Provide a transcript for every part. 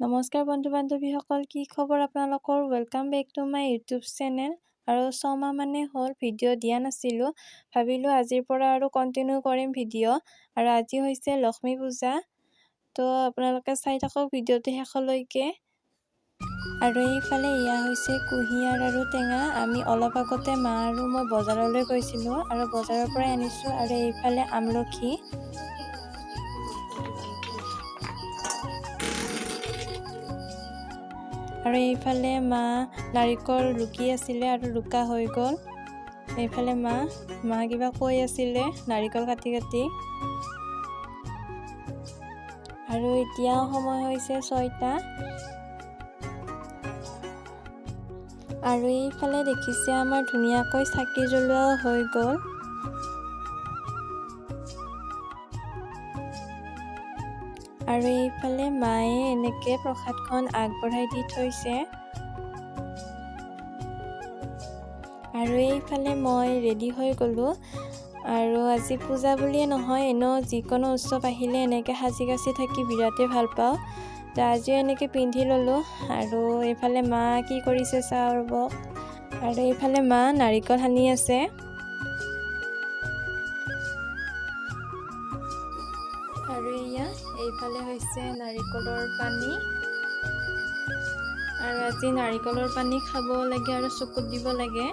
নমস্কাৰ বন্ধু-বান্ধৱীসকল, কি খবৰ আপোনালোকৰ? Welcome back to my YouTube channel. আৰু 6 মাহ মানে হ'ল ভিডিঅ' দিয়া নাছিলোঁ। ভাবিলোঁ আজিৰ পৰা আৰু কণ্টিনিউ কৰিম ভিডিঅ'। আৰু আজি হৈছে লক্ষ্মী পূজা, তো আপোনালোকে চাই থাকক ভিডিঅ'টো শেষলৈকে। আৰু এইফালে এয়া হৈছে কুঁহিয়াৰ আৰু টেঙা। আমি অলপ আগতে মা আৰু মই বজাৰলৈ গৈছিলোঁ আৰু বজাৰৰ পৰাই আনিছোঁ। আৰু এইফালে আমলখি। আৰু এইফালে মা নাৰিকল ৰুকি আছিলে আৰু ৰুকা হৈ গ'ল। এইফালে মা কিবা কৈ আছিলে নাৰিকল কাটি কাটি। আৰু এতিয়া সময় হৈছে 6টা। আৰু এইফালে দেখিছে আমাৰ ধুনীয়াকৈ চাকি জ্বলোৱাও হৈ গ'ল। আৰু এইফালে মায়ে এনেকে প্ৰসাদখন আগবঢ়াই দি থৈছে। আৰু এইফালে মই ৰেডি হৈ গ'লোঁ। আৰু আজি পূজা বুলিয়ে নহয়, এনেও যিকোনো উৎসৱ আহিলে এনেকৈ সাজি কাচি থাকি বিৰাটেই ভাল পাওঁ। তো আজিও এনেকৈ পিন্ধি ল'লোঁ। আৰু এইফালে মা কি কৰিছে চাওঁ ৰ'ব। আৰু এইফালে মা নাৰিকল সানি আছে। আৰু এইফালে হৈছে নাৰিকলৰ পানী। আৰু আজি নাৰিকলৰ পানী খাব লাগে আৰু চকুত দিব লাগে।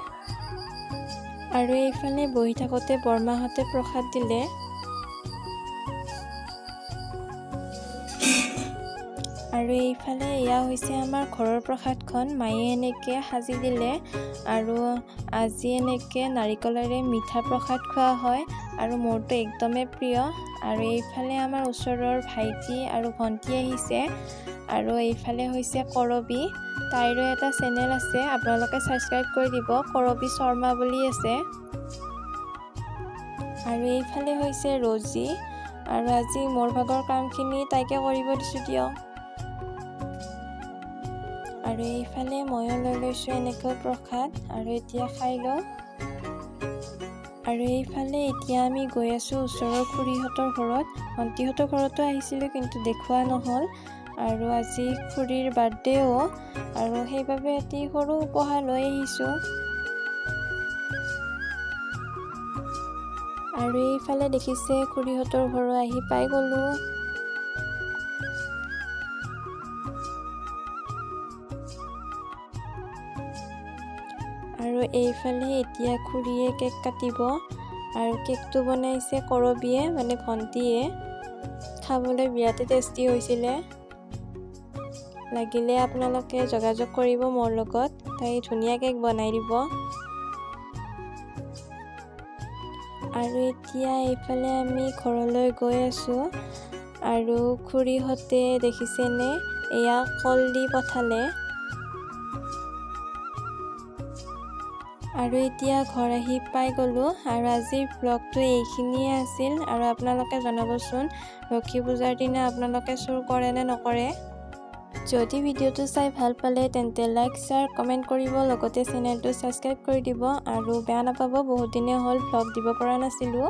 আৰু এইফালে বহি থাকোঁতে বৰমাহঁতে প্ৰসাদ দিলে। আৰু এইফালে এয়া হৈছে আমাৰ ঘৰৰ প্ৰসাদখন। মায়ে এনেকৈ সাজি দিলে। আৰু আজি এনেকৈ নাৰিকলেৰে মিঠা প্ৰসাদ খোৱা হয় আৰু মোৰতো একদমেই প্ৰিয়। আৰু এইফালে আমাৰ ওচৰৰ ভাইটি আৰু ভণ্টি আহিছে। আৰু এইফালে হৈছে কৰবী, তাইৰো এটা চেনেল আছে, আপোনালোকে ছাবস্ক্ৰাইব কৰি দিব, কৰবী শৰ্মা বুলি আছে। আৰু এইফালে হৈছে ৰজি। আৰু আজি মোৰ ভাগৰ কামখিনি তাইকে কৰিব দিছোঁ দিয়ক। আৰু এইফালে ময়ো লৈ লৈছোঁ এনেকৈ প্ৰসাদ। আৰু এতিয়া খাই লওঁ। আৰু এইফালে এতিয়া আমি গৈ আছোঁ ওচৰৰ খুৰীহঁতৰ ঘৰত। ভণ্টিহঁতৰ ঘৰতো আহিছিলোঁ কিন্তু দেখুওৱা নহ'ল। আৰু আজি খুৰীৰ বাৰ্থডেও, আৰু সেইবাবে এটি সৰু উপহাৰ লৈ আহিছোঁ। আৰু এইফালে দেখিছে খুৰীহঁতৰ ঘৰ আহি পাই গ'লোঁ। আৰু এইফালে এতিয়া খুৰীয়ে কেক কাটিব। আৰু কেকটো বনাইছে কৰবীয়ে, মানে ভণ্টিয়ে। খাবলৈ বিৰাটেই টেষ্টি হৈছিলে। লাগিলে আপোনালোকে যোগাযোগ কৰিব মোৰ লগত, তাই ধুনীয়া কেক বনাই দিব। আৰু এতিয়া এইফালে আমি ঘৰলৈ গৈ আছোঁ। আৰু খুৰীহঁতে দেখিছেনে, এয়া কল দি পঠালে। আৰু এতিয়া ঘৰ আহি পাই গ'লোঁ। আৰু আজিৰ ব্লগটো এইখিনিয়ে আছিল। আৰু আপোনালোকে জনাবচোন, লক্ষ্মী পূজাৰ দিনা আপোনালোকে চুৰ কৰে নে নকৰে? যদি ভিডিঅ'টো চাই ভাল পালে তেন্তে লাইক, শ্বেয়াৰ, কমেণ্ট কৰিব, লগতে চেনেলটো ছাবস্ক্ৰাইব কৰি দিব। আৰু বেয়া নাপাব, বহুত দিনে হ'ল ব্লগ দিব পৰা নাছিলোঁ।